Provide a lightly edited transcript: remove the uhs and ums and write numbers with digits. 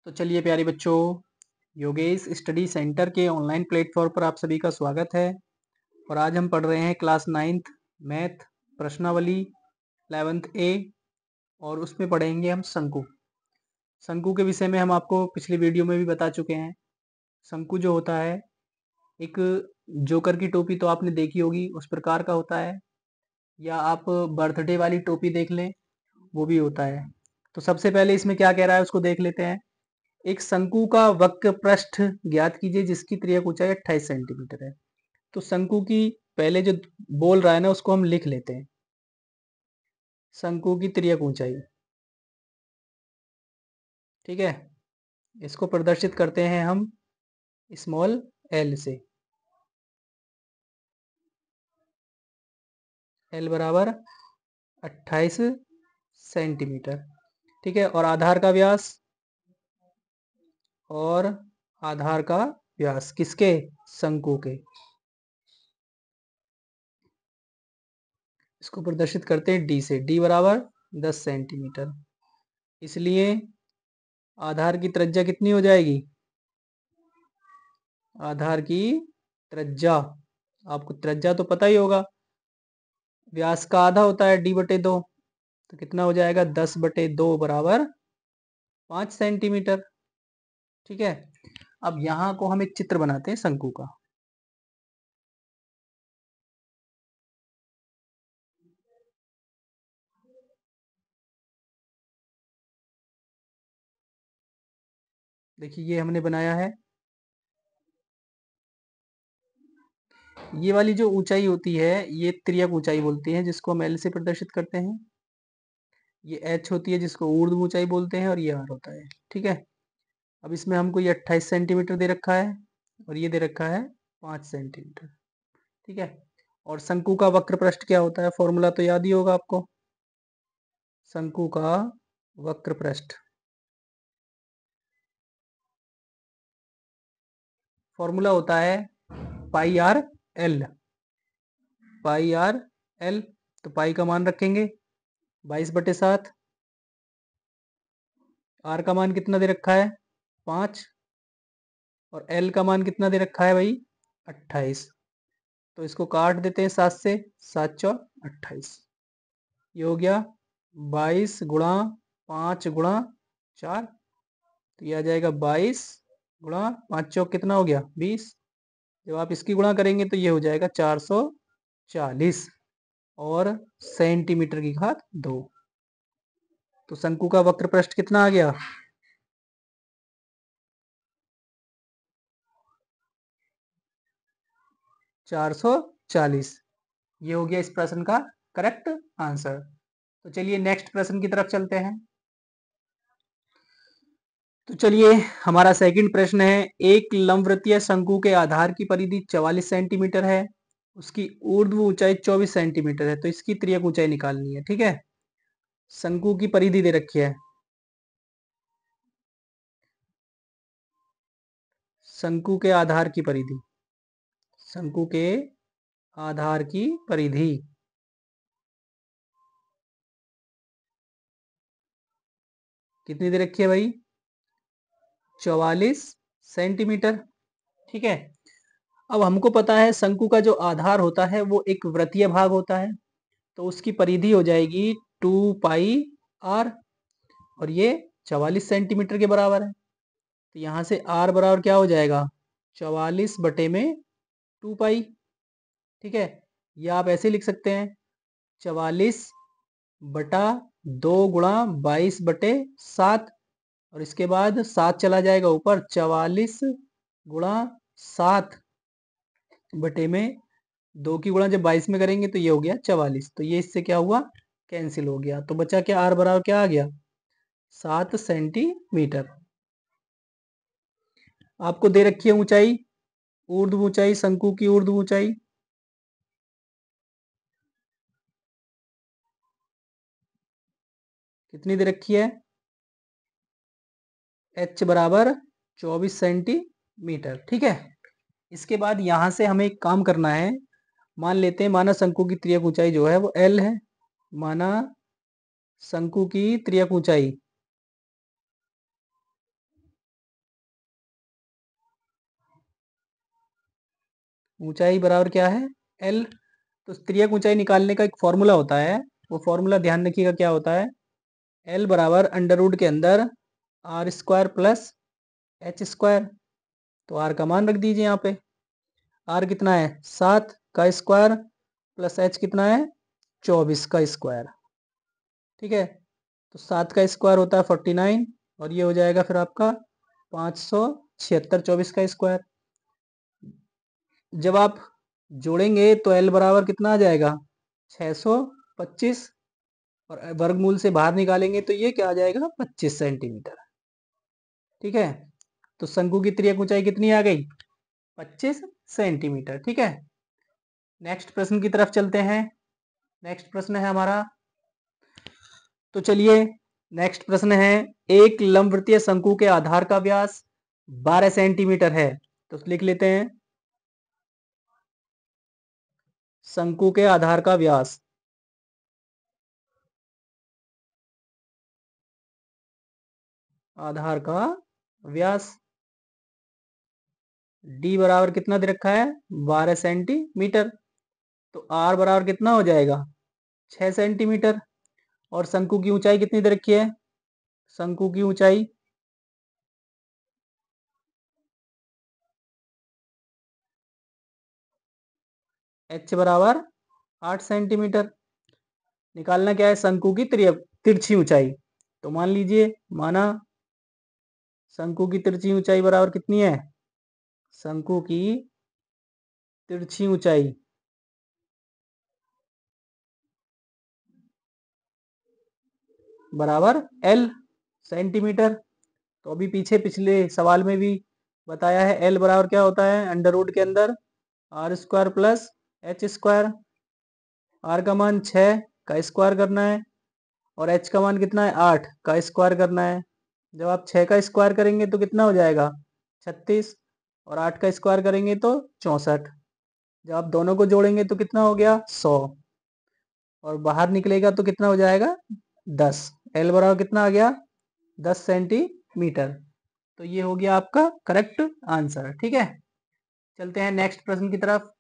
तो चलिए प्यारे बच्चों, योगेश स्टडी सेंटर के ऑनलाइन प्लेटफॉर्म पर आप सभी का स्वागत है। और आज हम पढ़ रहे हैं क्लास 9th मैथ प्रश्नावली 11th ए, और उसमें पढ़ेंगे हम शंकु। शंकु के विषय में हम आपको पिछली वीडियो में भी बता चुके हैं। शंकु जो होता है, एक जोकर की टोपी तो आपने देखी होगी, उस प्रकार का होता है, या आप बर्थडे वाली टोपी देख लें, वो भी होता है। तो सबसे पहले इसमें क्या कह रहा है उसको देख लेते हैं। एक शंकु का वक्र पृष्ठ ज्ञात कीजिए जिसकी त्रिज्या ऊंचाई 28 सेंटीमीटर है। तो शंकु की पहले जो बोल रहा है ना, उसको हम लिख लेते हैं। शंकु की त्रिज्या ऊंचाई, ठीक है। इसको प्रदर्शित करते हैं हम स्मॉल एल से। एल बराबर 28 सेंटीमीटर, ठीक है। और आधार का व्यास, और आधार का व्यास किसके? शंकु के। इसको प्रदर्शित करते हैं डी से। डी बराबर 10 सेंटीमीटर। इसलिए आधार की त्रिज्या कितनी हो जाएगी? आधार की त्रिज्या, आपको त्रिज्या तो पता ही होगा, व्यास का आधा होता है d/2। तो कितना हो जाएगा? 10/2 बराबर 5 सेंटीमीटर, ठीक है। अब यहां को हम एक चित्र बनाते हैं शंकु का। देखिए ये हमने बनाया है। ये वाली जो ऊंचाई होती है, ये त्रिज्या ऊंचाई बोलती है, जिसको हम एल से प्रदर्शित करते हैं। ये एच होती है, जिसको ऊर्ध्व ऊंचाई बोलते हैं, और ये आर होता है, ठीक है। अब इसमें हमको ये 28 सेंटीमीटर दे रखा है, और ये दे रखा है 5 सेंटीमीटर, ठीक है। और शंकु का वक्र पृष्ठ क्या होता है? फॉर्मूला तो याद ही होगा आपको। शंकु का वक्र पृष्ठ फॉर्मूला होता है पाई आर एल। पाई आर एल, तो पाई का मान रखेंगे 22/7। आर का मान कितना दे रखा है? 5। और एल का मान कितना दे रखा है भाई? 28। तो इसको काट देते हैं 7 से। 7 चौक 28। ये हो गया 22 गुणा 5 गुणा 4। तो ये आ जाएगा 22 गुणा 5 चौक कितना हो गया? 20। जब आप इसकी गुणा करेंगे तो ये हो जाएगा 440 और सेंटीमीटर की घात 2। तो शंकु का वक्र पृष्ठ कितना आ गया? 440। ये हो गया इस प्रश्न का करेक्ट आंसर। तो चलिए नेक्स्ट प्रश्न की तरफ चलते हैं। तो चलिए हमारा सेकंड प्रश्न है, एक लंबवृत्तीय शंकु के आधार की परिधि 44 सेंटीमीटर है, उसकी ऊर्ध्व ऊंचाई 24 सेंटीमीटर है। तो इसकी त्रिज्या ऊंचाई निकालनी है, ठीक है। शंकु की परिधि दे रखी है। शंकु के आधार की परिधि, शंकु के आधार की परिधि कितनी दे रखी है भाई? 44 सेंटीमीटर, ठीक है। अब हमको पता है शंकु का जो आधार होता है वो एक वृत्तीय भाग होता है, तो उसकी परिधि हो जाएगी 2πr, और ये 44 सेंटीमीटर के बराबर है। तो यहाँ से r बराबर क्या हो जाएगा? 44/2π, ठीक है। या आप ऐसे लिख सकते हैं 44/2 गुणा 22/7, और इसके बाद 7 चला जाएगा ऊपर। 44 गुणा 7 बटे में 2 की गुणा जब 22 में करेंगे तो ये हो गया 44। तो ये इससे क्या हुआ? कैंसिल हो गया। तो बचा क्या? आर बराबर क्या आ गया? 7 सेंटीमीटर। आपको दे रखी है ऊंचाई, ऊर्ध्व ऊंचाई, शंकु की ऊर्ध्व ऊंचाई कितनी दे रखी है? h बराबर 24 सेंटीमीटर, ठीक है। इसके बाद यहां से हमें एक काम करना है। मान लेते हैं, माना शंकु की त्रिज्या ऊंचाई जो है वो l है। माना शंकु की त्रिज्या ऊंचाई ऊंचाई बराबर क्या है, एल। तो तिर्यक ऊंचाई निकालने का एक फॉर्मूला होता है, वो फॉर्मूला ध्यान रखिएगा क्या होता है। एल बराबर अंडर रूट के अंदर R square plus H square. तो आर का मान रख दीजिए यहाँ पे। आर कितना है, 7 का स्क्वायर प्लस एच कितना है, 24 का स्क्वायर। ठीक है, तो 7 का स्क्वायर होता है 49 और ये हो जाएगा फिर आपका 576, 24 का स्क्वायर। जब आप जोड़ेंगे तो एल बराबर कितना आ जाएगा, 625 और वर्गमूल से बाहर निकालेंगे तो ये क्या आ जाएगा, 25 सेंटीमीटर। ठीक है, तो शंकु की तिर्यक ऊंचाई कितनी आ गई, 25 सेंटीमीटर। ठीक है, नेक्स्ट प्रश्न की तरफ चलते हैं। नेक्स्ट प्रश्न है हमारा, तो चलिए नेक्स्ट प्रश्न है, एक लंबवृत्तीय शंकु के आधार का व्यास 12 सेंटीमीटर है। तो लिख लेते हैं, शंकु के आधार का व्यास, आधार का व्यास डी बराबर कितना दे रखा है, 12 सेंटीमीटर। तो आर बराबर कितना हो जाएगा, 6 सेंटीमीटर। और शंकु की ऊंचाई कितनी दे रखी है, शंकु की ऊंचाई एच बराबर 8 सेंटीमीटर। निकालना क्या है, शंकु की तिरछी ऊंचाई। तो मान लीजिए, माना शंकु की तिरछी ऊंचाई बराबर कितनी है, शंकु की तिरछी ऊंचाई बराबर एल सेंटीमीटर। तो अभी पीछे पिछले सवाल में भी बताया है, एल बराबर क्या होता है, अंडर रूट के अंदर R square plus H square. R का मान 6 का स्क्वायर करना है और एच का मान कितना है, 8 का स्क्वायर करना है। जब आप 6 का स्क्वायर करेंगे तो कितना हो जाएगा, 36 और 8 का स्क्वायर करेंगे तो 64। जब आप दोनों को जोड़ेंगे तो कितना हो गया, 100 और बाहर निकलेगा तो कितना हो जाएगा, 10। एल बराबर कितना आ गया, 10 सेंटीमीटर। तो ये हो गया आपका करेक्ट आंसर। ठीक है, चलते हैं नेक्स्ट प्रश्न की तरफ।